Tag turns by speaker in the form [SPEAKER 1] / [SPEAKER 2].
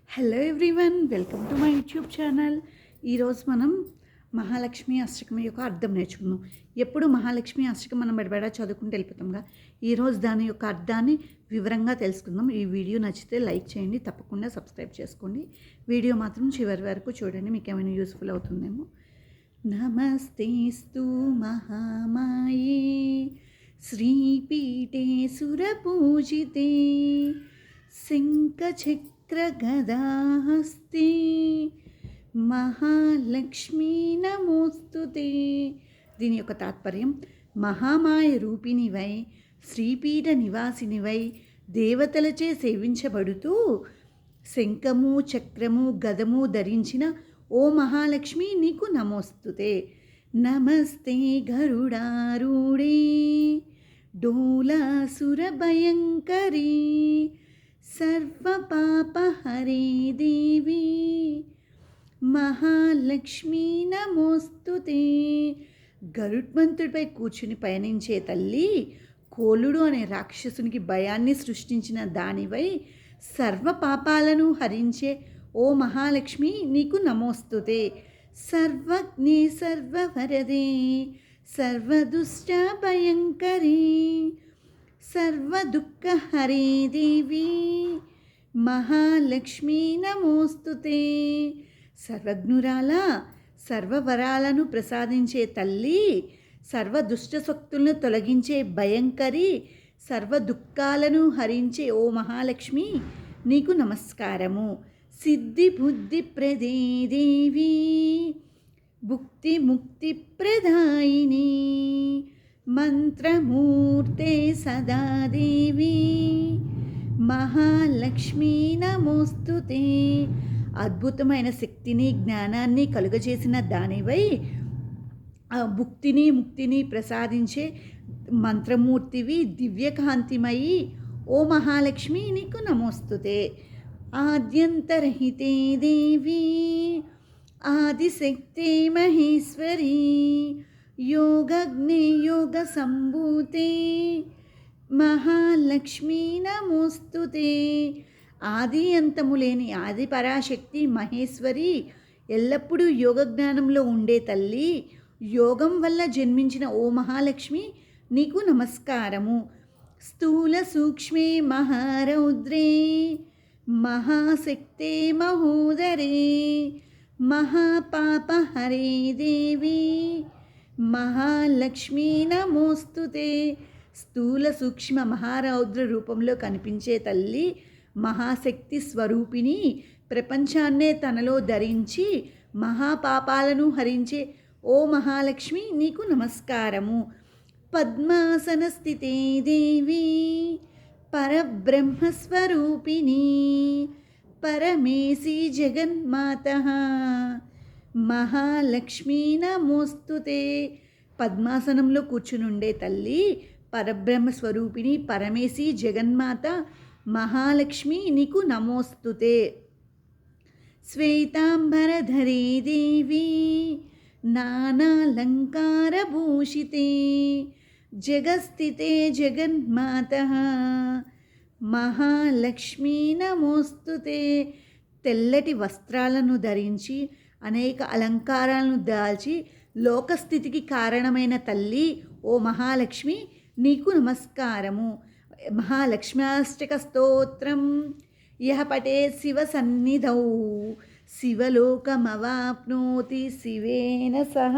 [SPEAKER 1] Hello everyone, welcome to my YouTube channel. ఈరోజు మనం మహాలక్ష్మి అష్టకం యొక్క అర్థం నేర్చుకుందాం. ఎప్పుడు మహాలక్ష్మి అష్టకం మనం బెడబెడా చదువుకుంటూ వెళ్ళిపోతాంగా. ఈరోజు దాని యొక్క అర్థాన్ని వివరంగా తెలుసుకుందాం. ఈ వీడియో నచ్చితే లైక్ చేయండి, తప్పకుండా సబ్స్క్రైబ్ చేసుకోండి. వీడియో మాత్రం చివరి వరకు చూడండి, మీకు ఏమైనా యూస్ఫుల్ అవుతుందేమో. నమస్తేస్తు మహామాయే శ్రీపీఠే సురపూజితే శంఖచక్రగదాహస్తే మహాలక్ష్మీ నమోస్తుతే. దీని యొక్క తాత్పర్యం: మహామాయ రూపిణివై, శ్రీపీఠ నివాసినివై, దేవతలచే సేవించబడుతూ శంఖము చక్రము గదము ధరించిన ఓ మహాలక్ష్మి, నీకు నమోస్తుతే. నమస్తే గరుడారూఢే డోలాసురభయంకరీ సర్వపాపహరే దేవి మహాలక్ష్మీ నమోస్తుతే. గరుత్మంతుడిపై కూర్చుని పయనించే తల్లి, కోలుడు అనే రాక్షసునికి భయాన్ని సృష్టించిన దానివై, సర్వ పాపాలను హరించే ఓ మహాలక్ష్మి, నీకు నమోస్తుతే. సర్వజ్ఞే సర్వవరదే సర్వదుష్ట భయంకరీ సర్వదుఃఖహరే దేవి మహాలక్ష్మీ నమోస్తుతే. సర్వజ్ఞురాల, సర్వవరాలను ప్రసాదించే తల్లి, సర్వ దుష్టశక్తులను తొలగించే భయంకరి, సర్వ దుఃఖాలను హరించే ఓ మహాలక్ష్మి, నీకు నమస్కారము. సిద్ధి బుద్ధి ప్రదే దేవి భుక్తి ముక్తి ప్రదాయిని మంత్రమూర్తే సదా దేవి మహాలక్ష్మీ నమోస్తుతే. అద్భుతమైన శక్తిని జ్ఞానాన్ని కలుగజేసిన దానివై, భుక్తిని ముక్తిని ప్రసాదించే మంత్రమూర్తివి, దివ్యకాంతిమయి ఓ మహాలక్ష్మి, నీకు నమోస్తుతే. ఆద్యంతరహితే దేవి ఆదిశక్తే మహేశ్వరీ యోగజ్ఞే యోగ సంభూతే మహాలక్ష్మీ నమోస్తుతే. ఆది అంతము లేని ఆది పరాశక్తి మహేశ్వరి, ఎల్లప్పుడూ యోగజ్ఞానంలో ఉండే తల్లి, యోగం వల్ల జన్మించిన ఓ మహాలక్ష్మి, నీకు నమస్కారము. స్థూల సూక్ష్మే మహారౌద్రే మహాశక్తే మహోదరే మహాపాపహరే దేవి మహాలక్ష్మీ నమోస్తుతే. స్థూల సూక్ష్మ మహారౌద్ర రూపంలో కనిపించే తల్లి, మహాశక్తి స్వరూపిణి, ప్రపంచాన్నే తనలో ధరించి మహాపాపాలను హరించే ఓ మహాలక్ష్మి, నీకు నమస్కారము. పద్మాసన స్థితే దేవి పరబ్రహ్మస్వరూపిణి పరమేశి జగన్మాతః మహాలక్ష్మీ నమోస్తుతే. పద్మాసనంలో కూర్చునుండే తల్లి, పరబ్రహ్మ స్వరూపిణి, పరమేశి జగన్మాత మహాలక్ష్మి, నీకు నమోస్తుతే. శ్వేతాంబరధరే దేవి నానాలంకారభూషితే జగస్థితే జగన్మాతః మహాలక్ష్మీ నమోస్తుతే. తెల్లటి వస్త్రాలను ధరించి అనేక అలంకారాలను దాల్చి లోకస్థితికి కారణమైన తల్లి ఓ మహాలక్ష్మి, నీకు నమస్కారము. మహాలక్ష్మ్యాష్టక స్తోత్రం యః పఠేత్ శివ సన్నిధౌ శివలోకమవాప్నోతి శివేన సహ.